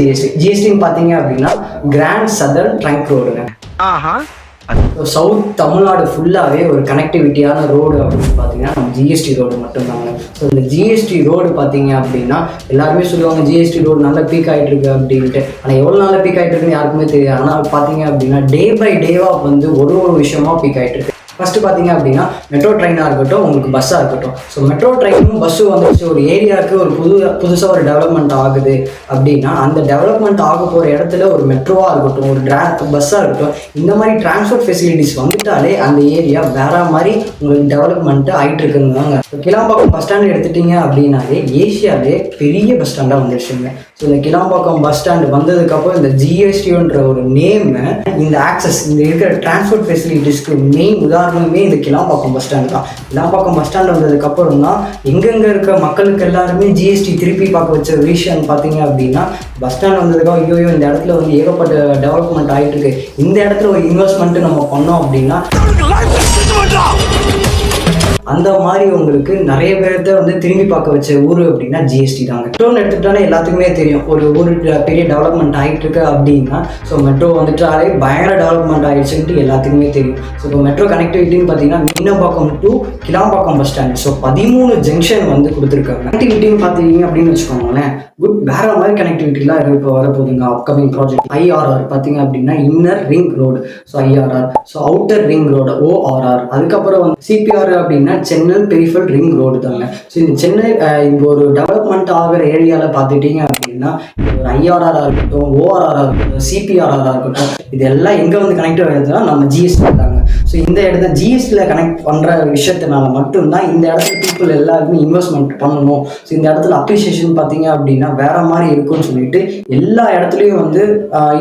ஜிஎஸ்டின்னு பார்த்தீங்க அப்படின்னா grand southern trunk ரோடுங்க. சவுத் தமிழ்நாடு ஃபுல்லாகவே ஒரு கனெக்டிவிட்டியான ரோடு அப்படின்னு பார்த்தீங்கன்னா நம்ம ஜிஎஸ்டி ரோடு மட்டும்தாங்க. ஸோ இந்த ஜிஎஸ்டி ரோடு பார்த்தீங்க அப்படின்னா எல்லாருமே சொல்லுவாங்க ஜிஎஸ்டி ரோடு நல்லா பீக் ஆகிட்டு இருக்கு அப்படின்ட்டு. ஆனால் எவ்வளோ நாளாக பீக் ஆகிட்டு இருக்குன்னு யாருக்குமே தெரியாது. ஆனால் பார்த்தீங்க அப்படின்னா டே பை டேவாக வந்து ஒரு விஷயமா பீக் ஆகிட்டு இருக்கு. ஃபஸ்ட்டு பார்த்தீங்க அப்படின்னா மெட்ரோ ட்ரெயினாக இருக்கட்டும், உங்களுக்கு பஸ்ஸாக இருக்கட்டும். ஸோ மெட்ரோ ட்ரெயினும் பஸ்ஸும் வந்துச்சு ஒரு ஏரியாவுக்கு ஒரு புதுசாக ஒரு டெவலப்மெண்ட் ஆகுது அப்படின்னா அந்த டெவலப்மெண்ட் ஆக போகிற இடத்துல ஒரு மெட்ரோவாக இருக்கட்டும், ஒரு பஸ்ஸாக இருக்கட்டும், இந்த மாதிரி டிரான்ஸ்போர்ட் ஃபெசிலிட்டிஸ் வந்துட்டாலே அந்த ஏரியா வேற மாதிரி உங்களுக்கு டெவலப்மெண்ட்டு ஆகிட்டு இருக்குங்க. ஸோ கிளாம்பாக்கம் பஸ் ஸ்டாண்ட் எடுத்துட்டிங்க அப்படின்னாலே ஏஷியாவிலே பெரிய பஸ் ஸ்டாண்டாக வந்துருச்சுங்க. ஸோ இந்த கிளாம்பாக்கம் பஸ் ஸ்டாண்டு வந்ததுக்கப்புறம் இந்த ஜிஎஸ்டின்ற ஒரு நேமு, இந்த ஆக்சஸ், இந்த இருக்கிற டிரான்ஸ்போர்ட் ஃபெசிலிட்டிஸ்க்கு மெயின் உதாரணமே இந்த கிளாம்பாக்கம் பஸ் ஸ்டாண்டு தான். கிளாம்பாக்கம் பஸ் ஸ்டாண்டு வந்ததுக்கப்புறம் தான் எங்கெங்கே இருக்க மக்களுக்கு எல்லாருமே ஜிஎஸ்டி திருப்பி பார்க்க வச்ச விஷயம் பார்த்தீங்க அப்படின்னா பஸ் ஸ்டாண்ட் வந்ததுக்காக ஐயோ இந்த இடத்துல வந்து ஏகப்பட்ட டெவலப்மெண்ட் ஆகிட்டு இருக்கு, இந்த இடத்துல ஒரு இன்வெஸ்ட்மெண்ட்டு நம்ம பண்ணோம் அப்படின்னா அந்த மாதிரி உங்களுக்கு நிறைய பேர்த்த வந்து திரும்பி பார்க்க வச்ச ஊர் அப்படின்னா ஜிஎஸ்டி தாங்க. மெட்ரோன்னு எடுத்துக்கிட்டாலே எல்லாத்துக்குமே தெரியும் ஒரு ஊர் பெரிய டெவலப்மெண்ட் ஆகிட்டு இருக்கு அப்படின்னா. ஸோ மெட்ரோ வந்துட்டாலே பயங்கர டெவலப்மெண்ட் ஆகிடுச்சுன்ட்டு எல்லாத்துக்குமே தெரியும். ஸோ இப்போ மெட்ரோ கனெக்டிவிட்டின்னு பார்த்தீங்கன்னா Meenambakkam to Kilambakkam bus stand, so 13 junction வந்து கொடுத்துருக்காங்க. கனெக்டிவிட்டின்னு பார்த்தீங்க அப்படின்னு வச்சுக்கோங்களேன், குட் வேற மாதிரி கனெக்டிவிட்டிலாம் இப்போ வரப்போகுதுங்க. அப்கமிங் ப்ராஜெக்ட் ஐஆர்ஆர் பார்த்தீங்க அப்படின்னா inner ring road, so IRR. So outer ring road ORR. அதுக்கப்புறம் வந்து சிபிஆர் அப்படின்னா சென்னை பெரிஃபரல் ரிங் ரோடு தாங்க. ஸோ இந்த சென்னை இப்போ ஒரு டெவலப்மெண்ட் ஆகிற ஏரியாவில் பார்த்துட்டீங்க அப்படின்னா ஒரு ஐஆர்ஆராக இருக்கட்டும், ஓஆர்ஆராக இருக்கட்டும், சிபிஆர்ஆராக இருக்கட்டும், இதெல்லாம் எங்கே வந்து கனெக்ட் ஆகிடுதுன்னா நம்ம ஜிஎஸ்டி இருக்காங்க. ஸோ இந்த இடத்த ஜிஎஸ்டியில் கனெக்ட் பண்ணுற விஷயத்தினால மட்டும்தான் இந்த இடத்துல பீப்புள் எல்லாருமே இன்வெஸ்ட்மெண்ட் பண்ணணும். ஸோ இந்த இடத்துல அப்ரிசியேஷன் பார்த்தீங்க அப்படின்னா வேற மாதிரி இருக்குன்னு சொல்லிட்டு எல்லா இடத்துலையும் வந்து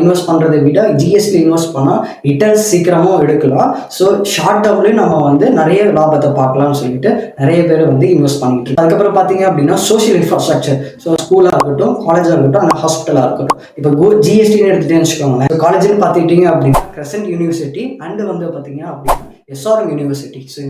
இன்வெஸ்ட் பண்ணுறதை விட ஜிஎஸ்டியில் இன்வெஸ்ட் பண்ணால் ரிட்டர்ன்ஸ் சீக்கிரமாக எடுக்கலாம். ஸோ ஷார்ட் டேர்ம்லேயும் நம்ம வந்து நிறைய லாபத்தை பார்க்கலாம்னு சொல்லிட்டு நிறைய பேர் வந்து இன்வெஸ்ட் பண்ணிட்டு இருக்கு. அதுக்கப்புறம் பார்த்தீங்க அப்படின்னா சோஷியல் இன்ஃப்ராஸ்ட்ரக்சர், ஸோ ஸ்கூலாக இருக்கட்டும், காலேஜாக இருக்கட்டும், அந்த ஹாஸ்பிட்டலாக இருக்கட்டும். இப்போ ஜிஎஸ்டின்னு எடுத்துகிட்டேன்னு வச்சுக்கோங்களேன். காலேஜ்னு பார்த்துக்கிட்டீங்க அப்படின்னா கிரசன்ட் யூனிவர்சிட்டி அண்ட் வந்து பார்த்தீங்கன்னா அப்படின்னா எஸ்ஆர்எம் யூனிவர்சிட்டி. ஸோ